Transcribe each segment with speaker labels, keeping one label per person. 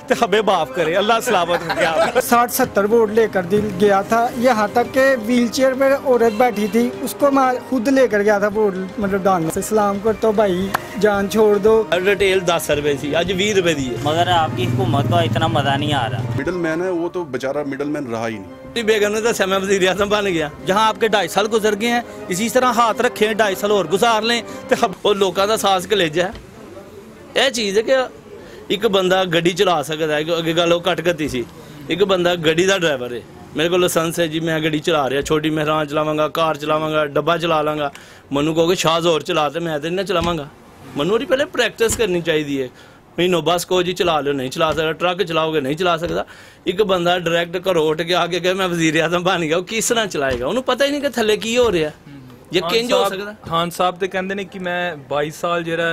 Speaker 1: तो हमें माफ करे, अल्लाह सलामत रखे।
Speaker 2: 60-70 वोट लेकर गया था, यहाँ तक के व्हीलचेयर पर औरत बैठी थी उसको मैं खुद लेकर गया था वोट मतलब डालने से। सलाम कर तो भाई जान छोड़ दो।
Speaker 1: रिटेल 10 रुपए थी, आज 20 रुपए दी है।
Speaker 3: मगर आपकी हुकूमत को इतना मजा नहीं आ रहा।
Speaker 4: मिडल मैन है वो तो बेचारा मिडल मैन रहा ही नहीं।
Speaker 1: बेगम ने दसा मैं वज़ीर आज़म बन गया। जहाँ आपके 2.5 साल गुजर गए हैं, इसी तरह हाथ रखे 2.5 साल और गुजार लें तो लोगों का सास कलेजा है। यह चीज़ है कि एक बंदा गड्डी चला सकता है। अगे गल घट गती सी, एक बंदा गड्डी का ड्राइवर है, मेरे को लाइसेंस है जी, मैं गड्डी चला रहा, छोटी मेहरान चलावांगा, कार चलावांगा, डब्बा चला लाँगा। मनु कहोगे शाह जोर चला तो मैं तो नहीं चलावांगा। मनु की पहले प्रैक्टिस करनी चाहिए। महीनों बस को जी चला लो, नहीं चला सकता, ट्रक चलाओगे नहीं चला सकता। एक बंदा डायरैक्ट घरों उठ के आके कहे मैं वज़ीर आज़म बन गया, वो किस तरह चलाएगा? उन्होंने पता ही नहीं कि थले की हो रहा है। ये किंज हो सकता?
Speaker 5: खान साहब तो कहते हैं कि मैं 22 साल जरा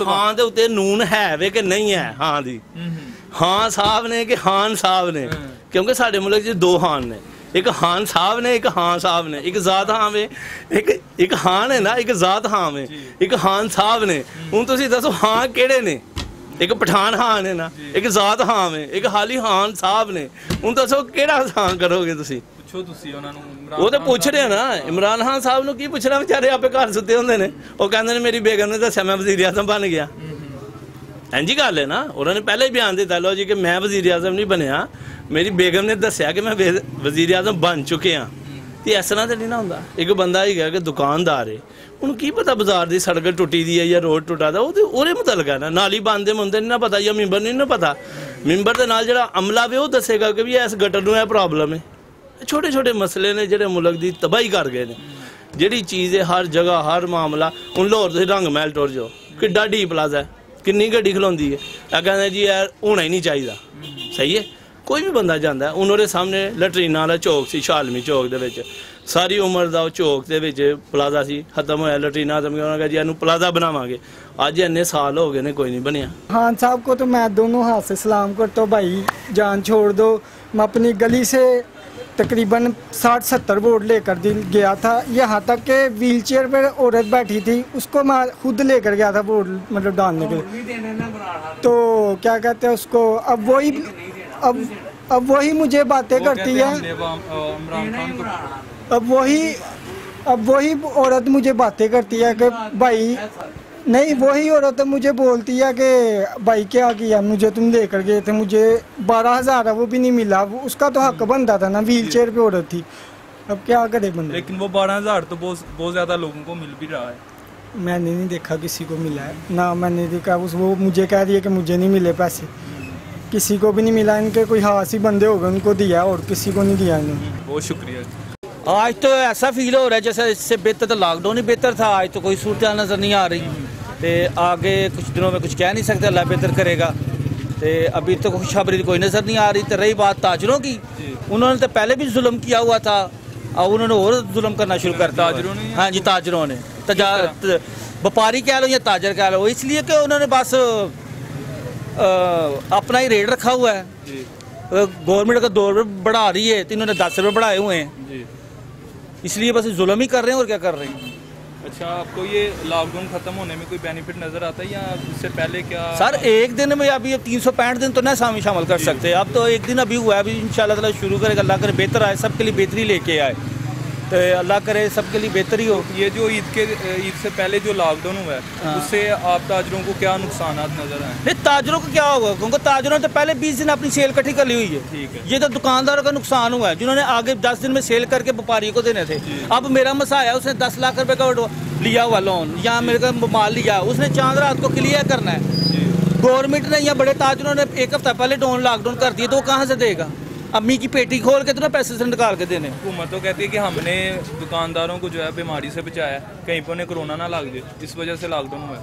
Speaker 1: हाँ दे उत्ते नून है वे कि नहीं है। हाँ दी हाँ साहब ने कि हान साहब ने, क्योंकि साडे मुल्क च 2 हान ने, एक हान साहब ने, एक हान साहब ने, एक ज़ात हाम है, एक हान है ना, एक ज़ात हाम है, एक हान साहब ने। हूँ तुसीं दसो हाँ केड़े ने? एक पठान हान है ना, एक ज़ात हाम है, एक हाली हान साहब ने। हूँ दसो केड़ा हाँ करोगे तुसीं? वो तो पूछ रहे ना, इमरान खान साहब ने की पूछना, बेचारे आपे घर सुते होंदे ने। वो कहंदे ने मेरी बेगम ने दस्या मैं वज़ीर आज़म बन गया। इंजी गल है ना, उन्होंने पहले ही बयान दिता लो जी कि मैं वज़ीर आज़म नहीं बनया, मेरी बेगम ने दस्या कि मैं वज़ीर आज़म बन चुके हाँ। तो इस तरह तो नहीं ना होंदा। एक बंदा ही गया कि दुकानदार है, उन्होंने की पता बाजार की सड़क टुटी दी है या रोड टुटा था, वो मुतलक है ना। नाली बंद मुंदे नहीं ना पता, या मिंबर नहीं ना पता। मिंबर के नाल जिहड़ा अमला वे वो दसेगा कि भी इस गटर नूं यह प्रॉब्लम है। छोटे छोटे मसले ने जिहड़े मुल्क की तबाही कर गए हैं। जिहड़ी चीज़ है हर जगह हर मामला, हुण लाहौर तुसीं रंग महल टुर जाओ, किड्डा डी प्लाजा है, किन्नी गड्डी खलोंदी है। कहते जी यार होना ही नहीं चाहिए। सही है, कोई भी बंदा जाता है। उन्होंने सामने लैट्रीना वाला चौक सी, शालमी चौक दे विच सारी उम्र का चौक दे विच प्लाजा सी, खत्म होया लैट्रीना खत्म, उन्होंने कहा जी इहनूं प्लाजा बनावांगे। अज इन्ने साल हो गए ने कोई नहीं बनया।
Speaker 2: खान साहब को तो मैं दोनों हाथ से सलाम करता हूँ, भाई जान छोड़ दो। मैं अपनी गली से तकरीबन 60-70 वोट लेकर गया था, यहाँ तक के व्हीलचेयर पर औरत बैठी थी उसको मैं खुद लेकर गया था वोट मतलब डालने के लिए। तो क्या कहते हैं उसको, अब वही मुझे बातें करती है। अब वही औरत मुझे बातें करती है कि भाई नहीं, वही औरत मुझे बोलती है कि भाई क्या किया, मुझे तुम लेकर गए थे, मुझे 12,000 वो भी नहीं मिला। उसका तो हक बनता था ना, व्हील चेयर पे औरत थी। अब क्या करे बंदा?
Speaker 5: लेकिन वो 12,000 तो बहुत ज़्यादा लोगों को मिल भी रहा है।
Speaker 2: मैंने नहीं देखा किसी को मिला है ना, मैंने देखा वो मुझे कह रही है कि मुझे नहीं मिले पैसे, किसी को भी नहीं मिला। इनके कोई हासी बंदे हो गए उनको दिया और किसी को नहीं दिया इन्होंने।
Speaker 5: बहुत शुक्रिया।
Speaker 1: आज तो ऐसा फील हो रहा है जैसे इससे बेहतर तो लॉकडाउन ही बेहतर था। आज तो कोई सूरत नज़र नहीं आ रही। तो आगे कुछ दिनों में कुछ कह नहीं सकते, अल्लाह बेहतर करेगा। तो अभी तो खुशखबरी कोई नज़र नहीं आ रही। तो रही बात ताजरों की, उन्होंने तो पहले भी जुल्म किया हुआ था और उन्होंने और जुल्म करना शुरू कर दिया। हाँ जी, ताजरों ने, व्यापारी कह लो या ताजर कह लो, इसलिए कि उन्होंने बस अपना ही रेट रखा हुआ है। गवर्नमेंट का 2 रुपये बढ़ा रही है तो इन्होंने 10 रुपये बढ़ाए हुए हैं, इसलिए बस जुल्म ही कर रहे हैं और क्या कर रहे हैं।
Speaker 5: अच्छा, आपको ये लॉकडाउन खत्म होने में कोई बेनिफिट नजर आता है या इससे पहले क्या?
Speaker 1: सर एक दिन में अभी 365 दिन तो ना शामिल कर सकते। अब तो एक दिन अभी हुआ है, अभी इंशाल्लाह ताला शुरू करेगा। अल्लाह करे बेहतर आए, सबके लिए बेहतरी लेके आए, तो अल्लाह करे सबके लिए बेहतरी हो।
Speaker 5: ये जो ईद से पहले जो लॉकडाउन हुआ है उससे आप ताजरों को क्या नुकसान नजर आए?
Speaker 1: नहीं, ताजरों को क्या होगा, क्योंकि ताजरों ने तो पहले 20 दिन अपनी सेल इकट्ठी कर ली हुई है।
Speaker 5: ठीक है,
Speaker 1: ये तो दुकानदारों का नुकसान हुआ है जिन्होंने आगे 10 दिन में सेल करके व्यापारी को देने थे। अब मेरा मसा आया, उसने 10 लाख रुपए का लिया हुआ लोन या मेरे का माल लिया, उसने चांद रात को क्लियर करना है। गवर्नमेंट ने या बड़े ताजरों ने 1 हफ्ता पहले लॉकडाउन कर दिया, तो वो कहाँ से देगा? अम्मी की पेटी खोल के तो ना पैसे से निकाल के देने।
Speaker 5: हुकूमत तो कहती है कि हमने दुकानदारों को जो है बीमारी से बचाया, कहीं पर उन्हें कोरोना ना लग जाए, इस वजह से लॉकडाउन हुआ।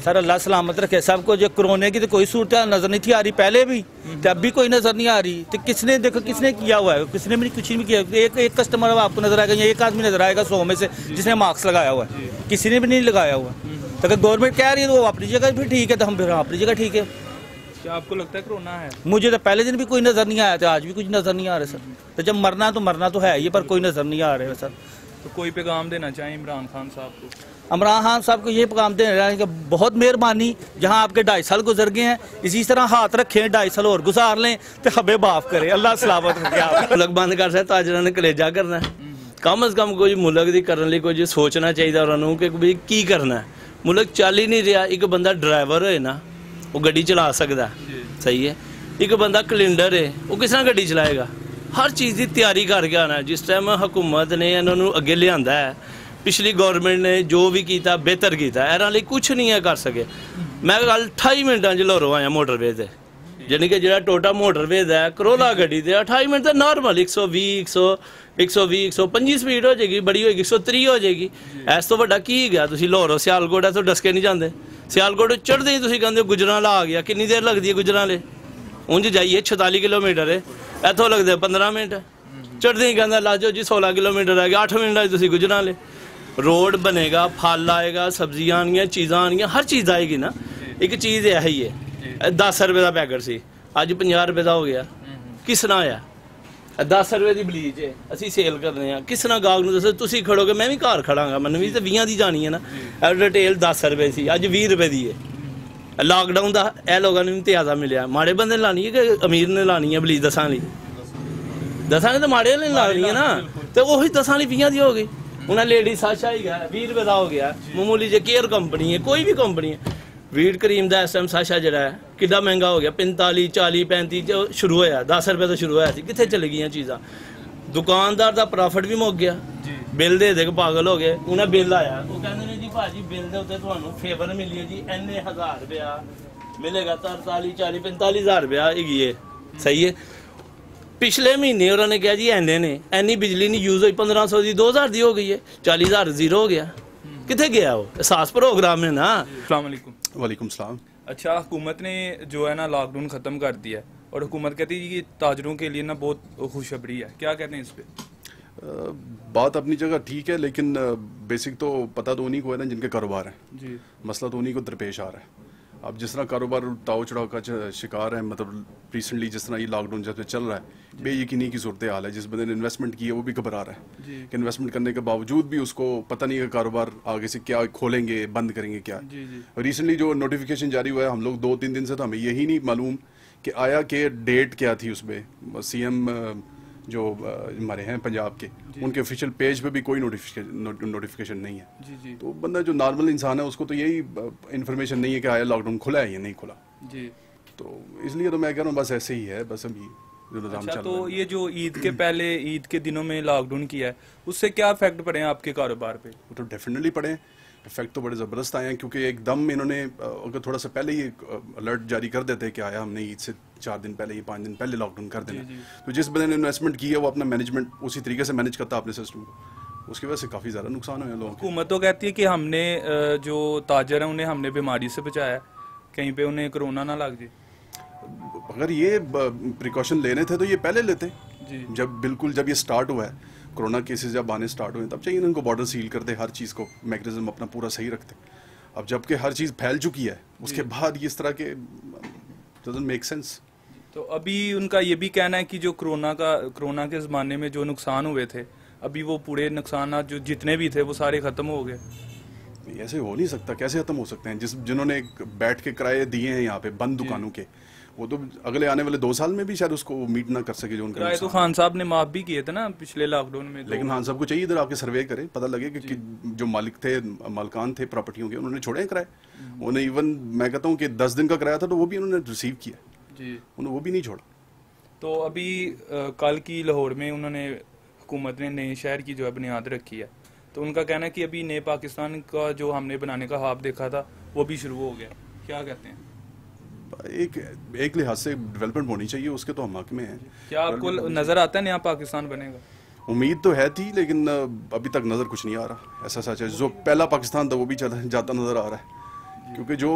Speaker 1: सर अल्लाह सलामत रखे सबको। जो कोरोना की तो कोई सूरत नजर नहीं थी आ रही पहले भी, तो अब भी कोई नजर नहीं आ रही। तो किसने देखो किसने किया हुआ है? किसने भी कुछ नहीं किया। एक कस्टमर आपको नजर आएगा या एक आदमी नजर आएगा 100 में से जिसने मास्क लगाया हुआ है, किसी ने भी नहीं लगाया हुआ। तो अगर गवर्नमेंट कह रही है तो वो अपनी जगह भी ठीक है, तो हम फिर अपनी जगह ठीक है।
Speaker 5: क्या आपको लगता है कोरोना है?
Speaker 1: मुझे तो पहले दिन भी कोई नजर नहीं आया था, आज भी कुछ नजर नहीं आ रहा सर। तो जब मरना तो है ये, पर कोई नजर नहीं आ रहा है सर।
Speaker 5: तो कोई पैगाम देना चाहिए इमरान खान साहब को?
Speaker 6: इमरान खान साहब को ये पैगाम दे रहा है कि बहुत मेहरबानी, जहाँ आपके 2.5 साल गुजर गए हैं इसी तरह हाथ रखें, 2.5 साल और गुजार लें तो हबे माफ करे, अल्लाह सलामत रखे।
Speaker 1: मुल्क बंद कर सकता ताजरा ने कलेजा करना है, कम से कम कोई मुल्क दी करने ਲਈ कुछ सोचना चाहिए उन्होंने कि भी की करना है। मुल्क चल ही नहीं रहा, एक बंदा ड्राइवर होए ना वो गड्डी चला सकता, सही है, एक बंदा कलेंडर है वो किस तरह गड्डी चलाएगा। हर चीज़ की तैयारी करके आना। जिस टाइम हुकूमत ने इन्होंने अगे लिया है, पिछली गवर्नमेंट ने जो भी किया बेहतर किया, इन्होंने लिए कुछ नहीं है कर सके। मैं कल 28 मिनटा लाहौरों आया मोटरवे से, यानी कि जो टोटा मोटरवे है करोला गड्डी से 28 मिनट नॉर्मल 120 125 स्पीड हो जाएगी, बड़ी होगी 130 हो जाएगी। इस तो बड़ा की गया। तुम लाहौरों सियालकोट है तो डसके नहीं जाते, सियालकोट चढ़ते ही तुम कहते हो गुजरांवाला आ गया, कितनी देर लगती है गुजरांवाले, उंज जाइए 46 किलोमीटर है, इतों लगते 15 मिनट, चढ़ते ही कहता ला जाओ जी 16 किलोमीटर आ गया, 8 मिनट तुम गुजरांवाले। रोड बनेगा, फल आएगा, सब्जियां आनियाँ, चीज़ां आनियाँ, हर चीज़ आएगी ना। एक चीज़ यही है, 10 रुपये का पैकेट सी अज 50 रुपये का हो गया, किस ना आया। 10 रुपये की बलीच है असी सेल करने हैं, किस ना गाहक दसो, तुम खड़ोगे मैं भी घर खड़ांगा, मैंने भी तो 20 की जानी है ना। रिटेल 10 रुपये सी अज 20 रुपये की है। लॉकडाउन का यह लोगों ने इम्तियाजा मिले, माड़े बंदे लानी है कि अमीर ने लानी है बलीच 10 ली, 10 ने तो माड़े ने लानी है ना, तो वही 10 ली 20 की हो गई। उन्हें लेडी साशा ही गया 20 रुपये का हो गया। मामूली जो केयर कंपनी है, कोई भी कंपनी है, वीट क्रीम का इस टाइम साशा जरा है कितना महंगा हो गया, 45 40 35 जो शुरू होया 10 रुपये तो शुरू होया सी, कितने चली गई चीज़ा। दुकानदार का प्रॉफिट भी मुक गया, बिल दे दे पागल हो गए। उन्हें बिल आया, वो कहते हैं जी भाजी बिल के उत्ते तुहानू फेवर मिली है जी, इन्ने 1000 रुपया मिलेगा, 43 40 45 हज़ार रुपया हैगी है, सही है। पिछले महीने उन्होंने कहा जी एने ने एनी बिजली नहीं यूज़ हुई, 1500 की 2000 की हो गई है, 40,000 जीरो हो गया। कितने गया वो एहसास प्रोग्राम है ना।
Speaker 5: अस्सलाम वालेकुम।
Speaker 4: वालेकुम सलाम।
Speaker 5: अच्छा, हुकूमत ने जो है ना लॉकडाउन ख़त्म कर दिया है और हुकूमत कहती है कि ताजरों के लिए ना बहुत खुशखबरी है, क्या कहते हैं इस पर?
Speaker 4: बात अपनी जगह ठीक है, लेकिन बेसिक तो पता तो उन्हीं को है ना जिनके कारोबार हैं जी। मसला तो उन्हीं को दरपेश आ रहा है। अब जिस तरह कारोबार ताव चढ़ाव का शिकार है, मतलब रिसेंटली जिस तरह ये लॉकडाउन जब चल रहा है, बेयकीनी की सूरत हाल है। जिस बंदे ने इन्वेस्टमेंट की है वो भी घबरा रहा है कि इन्वेस्टमेंट करने के बावजूद भी उसको पता नहीं है कारोबार आगे से क्या खोलेंगे, बंद करेंगे क्या। रिसेंटली जो नोटिफिकेशन जारी हुआ है, हम लोग 2-3 दिन से तो हमें यही नहीं मालूम कि आया कि डेट क्या थी उसमें। सीएम जो हमारे हैं पंजाब के, उनके ऑफिशियल पेज पे भी कोई नोटिफिकेशन नहीं है। तो बंदा जो नॉर्मल इंसान है उसको तो यही इन्फॉर्मेशन नहीं है कि आया लॉकडाउन खुला है या नहीं खुला जी। तो इसलिए तो मैं कह रहा हूँ बस ऐसे ही है, बस अभी जो निज़ाम चल रहा है।
Speaker 5: तो ये जो ईद के पहले ईद के दिनों में लॉकडाउन किया है, उससे क्या इफेक्ट पड़े हैं आपके कारोबार पे?
Speaker 4: वो तो डेफिनेटली पड़े, इफेक्ट तो बड़े ज़बरदस्त आए हैं, क्योंकि एकदम इन्होंने अगर थोड़ा सा पहले ही अलर्ट जारी कर देते कि आया हमने ईद से 4 दिन पहले या 5 दिन पहले लॉकडाउन कर देना, तो जिस बंदे ने इन्वेस्टमेंट की है वो अपना मैनेजमेंट उसी तरीके से मैनेज करता अपने सिस्टम को, उसकी वजह से काफ़ी ज़्यादा नुकसान हुआ लोगों को।
Speaker 5: हुकूमत तो कहती है कि हमने जो ताजर हैं उन्हें हमने बीमारी से बचाया, कहीं पे उन्हें कोरोना ना लग जाए।
Speaker 4: अगर ये प्रिकॉशन लेने थे तो ये पहले लेते जी। जब ये स्टार्ट हुआ है, कोरोना केसेस जब आने स्टार्ट हुए, तब चाहिए इनको बॉर्डर सील करते, हर चीज़ को मैकेनिज्म अपना पूरा सही रखते। अब जबकि हर चीज़ फैल चुकी है, उसके बाद ये इस तरह के डजंट मेक सेंस।
Speaker 5: तो अभी उनका ये भी कहना है कि जो कोरोना के ज़माने में जो नुकसान हुए थे, अभी वो पूरे नुकसान जो जितने भी थे वो सारे ख़त्म हो गए।
Speaker 4: ऐसे हो नहीं सकता, कैसे ख़त्म हो सकते हैं? जिन्होंने बैठ के किराए दिए हैं यहाँ पे बंद दुकानों के, वो तो अगले आने वाले 2 साल में भी शायद उसको मीट ना कर सके जो उनका।
Speaker 5: तो खान साहब ने माफ भी किए थे ना पिछले लॉकडाउन में।
Speaker 4: लेकिन खान साहब को चाहिए इधर आके सर्वे करे, पता लगे कि जो मालिकान थे प्रॉपर्टियों के, उन्होंने छोड़े किराए। उन्हें इवन मैं कहता हूँ कि 10 दिन का किराया था तो वो भी उन्होंने रिसीव किया जी, उन्होंने वो भी नहीं छोड़ा।
Speaker 5: तो अभी कल की लाहौर में उन्होंने हुकूमत ने नए शहर की जो है बुनियाद रखी है, तो उनका कहना है कि अभी नए पाकिस्तान का जो हमने बनाने का ख्वाब देखा था वो भी शुरू हो गया, क्या कहते हैं?
Speaker 4: एक लिहाज से डेवलपमेंट होनी चाहिए, उसके तो हम हक में हैं।
Speaker 5: क्या आपको नजर आता है नया पाकिस्तान बनेगा?
Speaker 4: उम्मीद तो है थी, लेकिन अभी तक नजर कुछ नहीं आ रहा। ऐसा सच है, जो पहला पाकिस्तान था वो भी जाता नजर आ रहा है, क्योंकि जो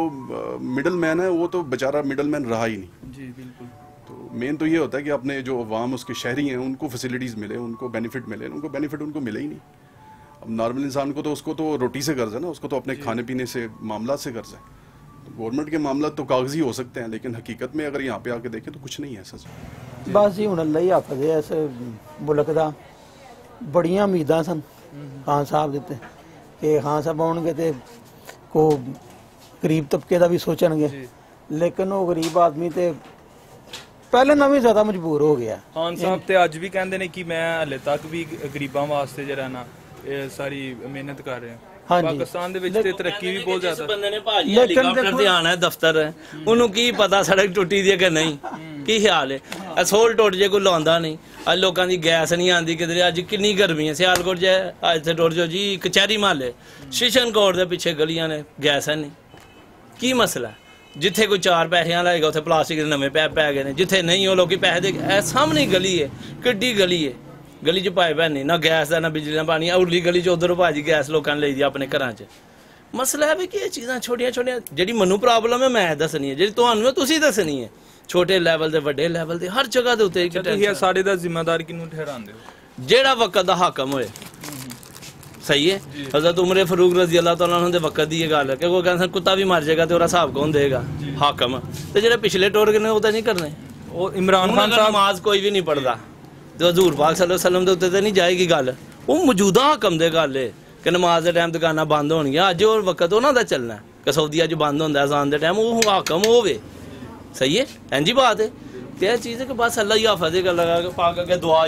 Speaker 4: मिडल मैन है वो तो बेचारा मिडल मैन रहा ही नहीं
Speaker 5: जी। बिल्कुल।
Speaker 4: तो मेन तो ये होता है कि अपने जो अवाम उसके शहरी हैं उनको फैसिलिटीज़ मिले, उनको बेनिफिट मिले, उनको मिले ही नहीं। अब नॉर्मल इंसान को तो उसको तो रोटी से कर्ज है ना, उसको तो अपने खाने पीने से मामला से कर्ज है। गवर्नमेंट के मामला तो कागजी हो सकते हैं, लेकिन हकीकत में अगर यहाँ पे आके देखें तो कुछ नहीं है सच।
Speaker 7: बस जी हुण अल्लाह ही हाफिज़ है इस मुल्क दा, बड़ियां उम्मीदां सन खान साहब दे, कि हाँ साहब आउणगे ते को गरीब तबके का भी सोचणगे, लेकिन वो गरीब आदमी ते पहले नालों भी ज्यादा मजबूर हो गया।
Speaker 5: ਖਾਨ ਸਾਹਿਬ ਤੇ ਅੱਜ ਵੀ ਕਹਿੰਦੇ ਨੇ ਕਿ ਮੈਂ ਹਲੇ ਤੱਕ ਵੀ ਗਰੀਬਾਂ ਵਾਸਤੇ ਜਿਹੜਾ ਨਾ ਇਹ ਸਾਰੀ ਮਿਹਨਤ ਕਰ ਰਿਹਾ।
Speaker 7: ਹਾਂਜੀ।
Speaker 5: ਪਾਕਿਸਤਾਨ ਦੇ ਵਿੱਚ ਤੇ ਤਰੱਕੀ ਵੀ ਬਹੁਤ
Speaker 1: ਜਿਸ
Speaker 5: ਜ਼ਿਆਦਾ।
Speaker 1: ਬੰਦੇ ਨੇ ਭਾਜੀ ਹੈਲੀਕਾਪਟਰ ਤੇ ਆਣਾ ਦਫ਼ਤਰ, ਉਹਨੂੰ ਕੀ ਪਤਾ ਸੜਕ ਟੁੱਟੀ ਦੀ ਹੈ ਕਿ ਨਹੀਂ, ਕੀ ਖਿਆਲ ਹੈ ਅਸੋਲ ਟੁੱਟ ਜੇ ਕੋਈ ਲਾਉਂਦਾ ਨਹੀਂ। ਅੱਜ ਲੋਕਾਂ ਦੀ ਗੈਸ ਨਹੀਂ ਆਉਂਦੀ ਕਿਧਰੇ, ਅੱਜ ਕਿੰਨੀ ਗਰਮੀ ਹੈ। ਸਿਆਲਕੋਟ ਜੇ ਅੱਜ ਤੇ ਟੁੱਟ ਜਾਓ ਜੀ, ਕਚਹਿਰੀ ਮਹੱਲੇ ਸ਼ਿਸ਼ਨਕੋਟ ਦੇ ਪਿੱਛੇ ਗਲੀਆਂ ਨੇ, ਗੈਸ ਹੈ ਨਹੀਂ, ਕੀ ਮਸਲਾ? ਜਿੱਥੇ ਕੋਈ 4 ਪੈਸਿਆਂ ਲਾਏਗਾ ਉੱਥੇ ਪਲਾਸਟਿਕ ਦੇ ਨਵੇਂ ਪੈਪ ਪੈ ਗਏ ਨੇ, ਜਿੱਥੇ ਨਹੀਂ ਉਹ ਲੋਕੀ ਪੈਸੇ ਦੇ। ਇਹ ਸਾਹਮਣੇ ਗਲੀ ਹੈ, ਕਿੱਡੀ ਗਲੀ ਹੈ, ਗਲੀ 'ਚ ਪਾਈਪ ਹੈ ਨਹੀਂ, ਨਾ ਗੈਸ ਦਾ ਨਾ ਬਿਜਲੀ ਦਾ ਪਾਣੀ। ਉਰਲੀ ਗਲੀ 'ਚ ਉਧਰੋਂ ਭਾਜੀ ਗੈਸ ਲੋਕਾਂ ਨੇ ਲਈ ਦੀ ਆਪਣੇ ਘਰਾਂ 'ਚ। ਮਸਲਾ ਹੈ ਵੀ ਕਿ ਇਹ ਚੀਜ਼ਾਂ ਛੋਟੀਆਂ ਛੋਟੀਆਂ, ਜਿਹੜੀ ਮੈਨੂੰ ਪ੍ਰੋਬਲਮ ਹੈ ਮੈਂ ਦੱਸਣੀ ਹੈ, ਜਿਹੜੀ ਤੁਹਾਨੂੰ ਹੈ ਤੁਸੀਂ ਦੱਸਣੀ ਹੈ। ਛੋਟੇ ਲੈਵਲ ਦੇ ਵੱਡੇ ਲੈਵਲ ਦੇ ਹਰ ਜਗ੍ਹਾ ਦੇ ਉੱਤੇ
Speaker 5: ਤੁਸੀਂ ਸਾਡੇ ਦਾ ਜ਼ਿੰਮੇਦਾਰ ਕਿਹਨੂੰ ਠਹਿਰਾਉਂਦੇ ਹੋ?
Speaker 1: ਜਿਹੜਾ ਵਕਤ ਦਾ ਹਾਕਮ ਹੋਏ। ਸਹੀ ਹੈ। ਹਜ਼ਰਤ ਉਮਰ ਫਾਰੂਕ ਰਜ਼ੀ ਅੱਲਾਹ ਤਾਲਾ अन्हु ਦੇ ਵਕਤ ਦੀ ਇਹ ਗੱਲ ਹੈ ਕਿ ਉਹ ਕਹਿੰਦੇ ਕੁੱਤਾ ਵੀ ਮਰ ਜਾਏਗਾ ਤੇ ਉਹਦਾ ਹਿਸਾਬ ਕੌਣ ਦੇਗਾ? ਹਾਕਮ। ਤੇ ਜਿਹੜੇ ਪਿਛਲੇ ਟੁਰ ਗਏ ਨੇ ਉਹ ਤਾਂ ਨਹੀਂ ਕਰਨੇ।
Speaker 5: ਉਹ ਇਮਰਾਨ ਖਾਨ ਸਾਹਿਬ
Speaker 1: ਨਮਾਜ਼ ਕੋਈ ਵੀ ਨਹੀਂ ਪੜਦਾ ਤੇ ਹਜ਼ੂਰ ਪਾਕ ਸੱਲੱਲਾਹੁ ਅਲੈहि ਵਸੱਲਮ ਦੇ ਉੱਤੇ ਤੇ ਨਹੀਂ ਜਾਏਗੀ ਗੱਲ। ਉਹ ਮੌਜੂਦਾ ਹਾਕਮ ਦੇ ਗੱਲ ਹੈ ਕਿ ਨਮਾਜ਼ ਦੇ ਟਾਈਮ ਦੁਕਾਨਾਂ ਬੰਦ ਹੋਣਗੀਆਂ। ਅੱਜ ਉਹ ਵਕਤ ਉਹਨਾਂ ਦਾ ਚੱਲਣਾ ਕਿ ਸਊਦੀ ਅੱਜ ਬੰਦ ਹੁੰਦਾ ਅਜ਼ਾਨ ਦੇ ਟਾਈਮ, ਉਹ ਹਾਕਮ ਹੋਵੇ। ਸਹੀ ਹੈ, ਇੰਜੀ ਬਾਤ ਹੈ। ਤੇ ਇਹ ਚੀਜ਼ ਹੈ ਕਿ ਬਸ ਅੱਲਾ ਹੀ ਹਾਫਿਜ਼ ਲਗਾ ਕੇ ਪਾਕ ਕੇ ਦੁਆ